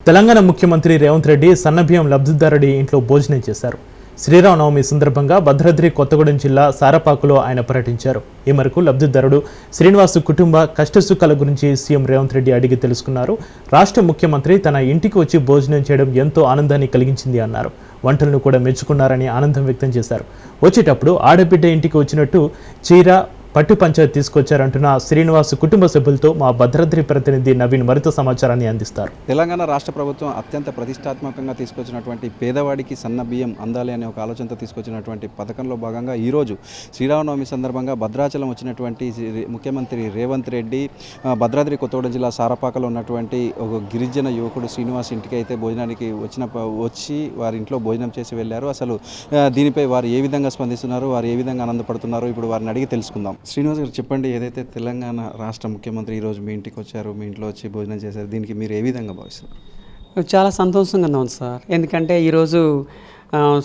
తెలంగాణ ముఖ్యమంత్రి రేవంత్ రెడ్డి సన్నబియ్యం లబ్ధిదారుడి ఇంట్లో భోజనం చేశారు. శ్రీరామనవమి సందర్భంగా భద్రాద్రి కొత్తగూడెం జిల్లా సారపాకులో ఆయన పర్యటించారు. ఈ మేరకు లబ్ధిదారుడు శ్రీనివాసు కుటుంబ కష్టసుఖాల గురించి సీఎం రేవంత్ రెడ్డి అడిగి తెలుసుకున్నారు. రాష్ట్ర ముఖ్యమంత్రి తన ఇంటికి వచ్చి భోజనం చేయడం ఎంతో ఆనందాన్ని కలిగించింది అన్నారు. వంటలను కూడా మెచ్చుకున్నారని ఆనందం వ్యక్తం చేశారు. వచ్చేటప్పుడు ఆడబిడ్డ ఇంటికి వచ్చినట్టు చీర పట్టు పంచాయతీ తీసుకొచ్చారంటున్న శ్రీనివాస్ కుటుంబ సభ్యులతో మా భద్రాద్రి ప్రతినిధి నవీన్ మరింత సమాచారాన్ని అందిస్తారు. తెలంగాణ రాష్ట్ర ప్రభుత్వం అత్యంత ప్రతిష్టాత్మకంగా తీసుకొచ్చినటువంటి పేదవాడికి సన్న బియ్యం అందాలి అనే ఒక ఆలోచనతో తీసుకొచ్చినటువంటి పథకంలో భాగంగా ఈరోజు శ్రీరామనవమి సందర్భంగా భద్రాచలం వచ్చినటువంటి ముఖ్యమంత్రి రేవంత్ రెడ్డి భద్రాద్రి కొత్తగూడెం జిల్లా సారపాకలో ఉన్నటువంటి ఒక గిరిజన యువకుడు శ్రీనివాస్ ఇంటికి అయితే భోజనానికి వచ్చి వారి ఇంట్లో భోజనం చేసి వెళ్ళారు. అసలు దీనిపై వారు ఏ విధంగా స్పందిస్తున్నారు, వారు ఏ విధంగా ఆనందపడుతున్నారు, ఇప్పుడు వారిని అడిగి తెలుసుకుందాం. శ్రీనివాస్ గారు చెప్పండి, ఏదైతే తెలంగాణ రాష్ట్ర ముఖ్యమంత్రి ఈరోజు మీ ఇంటికి వచ్చారు, మీ ఇంట్లో వచ్చి భోజనం చేశారు, దీనికి మీరు ఏ విధంగా భావిస్తారు? చాలా సంతోషంగా ఉంది సార్. ఎందుకంటే ఈరోజు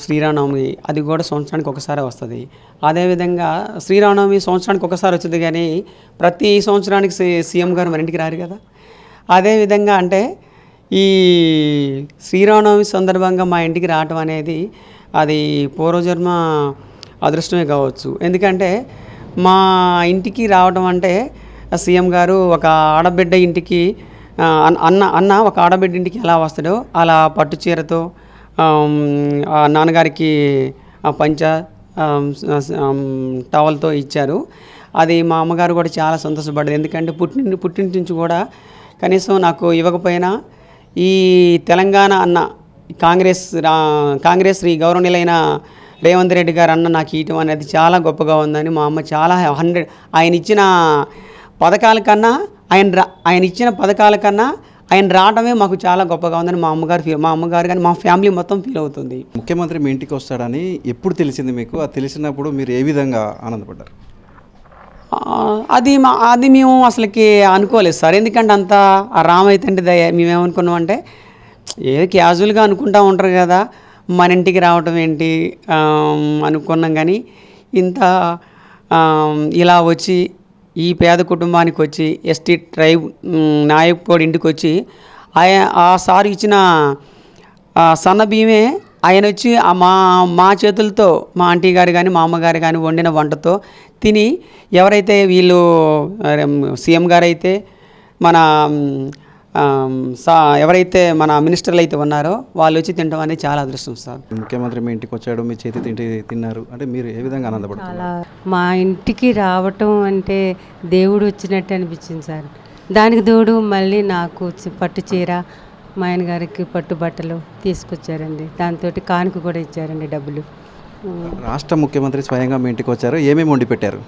శ్రీరామనవమి, అది కూడా సంవత్సరానికి ఒకసారి వస్తుంది. అదేవిధంగా శ్రీరామనవమి సంవత్సరానికి ఒకసారి వచ్చింది, కానీ ప్రతి సంవత్సరానికి సీఎం గారు మన ఇంటికి రారు కదా. అదేవిధంగా అంటే ఈ శ్రీరామనవమి సందర్భంగా మా ఇంటికి రావటం అనేది అది పూర్వజన్మ అదృష్టమే కావచ్చు. ఎందుకంటే మా ఇంటికి రావడం అంటే సీఎం గారు ఒక ఆడబిడ్డ ఇంటికి అన్న ఒక ఆడబిడ్డ ఇంటికి ఎలా వస్తాడో అలా పట్టు చీరతో నాన్నగారికి పంచ టవల్తో ఇచ్చారు. అది మా అమ్మగారు కూడా చాలా సంతోషపడ్డది. ఎందుకంటే పుట్టింటి నుంచి కూడా కనీసం నాకు ఇవ్వకపోయినా ఈ తెలంగాణ అన్న కాంగ్రెస్ శ్రీ గౌరవనీయులైన రేవంత్ రెడ్డి గారు అన్న నాకు ఇవ్వటం అనేది చాలా గొప్పగా ఉందని మా అమ్మ చాలా ఆయన ఇచ్చిన పథకాల కన్నా ఆయన రావడమే మాకు చాలా గొప్పగా ఉందని మా అమ్మగారు కానీ మా ఫ్యామిలీ మొత్తం ఫీల్ అవుతుంది. ముఖ్యమంత్రి మీ ఇంటికి వస్తాడని ఎప్పుడు తెలిసింది మీకు? అది తెలిసినప్పుడు మీరు ఏ విధంగా ఆనందపడ్డారు? అది మేము అసలుకి అనుకోలేదు సార్. ఎందుకంటే అంత ఆ రామైతంటే మేమేమనుకున్నామంటే ఏదో క్యాజువల్గా అనుకుంటూ ఉంటారు కదా, మన ఇంటికి రావటం ఏంటి అనుకున్నాం. కానీ ఇంత ఇలా వచ్చి ఈ పేద కుటుంబానికి వచ్చి ఎస్టీ ట్రైబ్ నాయకుడి ఇంటికి వచ్చి ఆ సార్ ఇచ్చిన సన్న బియ్యమే ఆయన వచ్చి మా చేతులతో మా ఆంటీ గారు కానీ మా అమ్మగారు కానీ వండిన వంటతో తిని ఎవరైతే వీళ్ళు సీఎం గారు అయితే మన ఎవరైతే మన మినిస్టర్లు అయితే ఉన్నారో వాళ్ళు వచ్చి తినడం అనేది చాలా అదృష్టం సార్. ముఖ్యమంత్రి మీ ఇంటికి వచ్చాడు, మీ చేతి తిన్నారు అంటే మీరు ఏ విధంగా ఆనందపడుతున్నారు? మా ఇంటికి రావటం అంటే దేవుడు వచ్చినట్టు అనిపించింది సార్. దానికి తోడు మళ్ళీ నాకు పట్టు చీర, మా ఆయన గారికి పట్టు బట్టలు తీసుకొచ్చారండి. దాంతో కానుక కూడా ఇచ్చారండి, డబ్బులు. రాష్ట్ర ముఖ్యమంత్రి స్వయంగా మీ ఇంటికి వచ్చారు, ఏమేమి వండి పెట్టారు?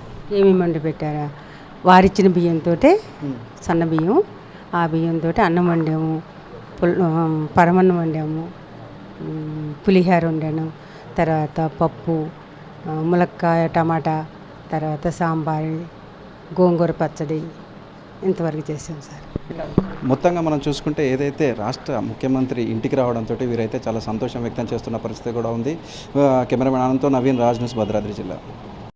వారిచ్చిన బియ్యంతో సన్న బియ్యం, ఆ బియ్యంతో అన్నం వండాము, పరమన్నం వండాము, పులిహోర వండాను, తర్వాత పప్పు, ములక్కాయ టమాటా, తర్వాత సాంబార్, గోంగూర పచ్చడి, ఇంతవరకు చేసాం సార్. మొత్తంగా మనం చూసుకుంటే ఏదైతే రాష్ట్ర ముఖ్యమంత్రి ఇంటికి రావడంతో వీరైతే చాలా సంతోషం వ్యక్తం చేస్తున్న పరిస్థితి కూడా ఉంది. కెమెరామెన్ ఆనంద్తో నవీన్, రాజ్ న్యూస్, భద్రాద్రి జిల్లా.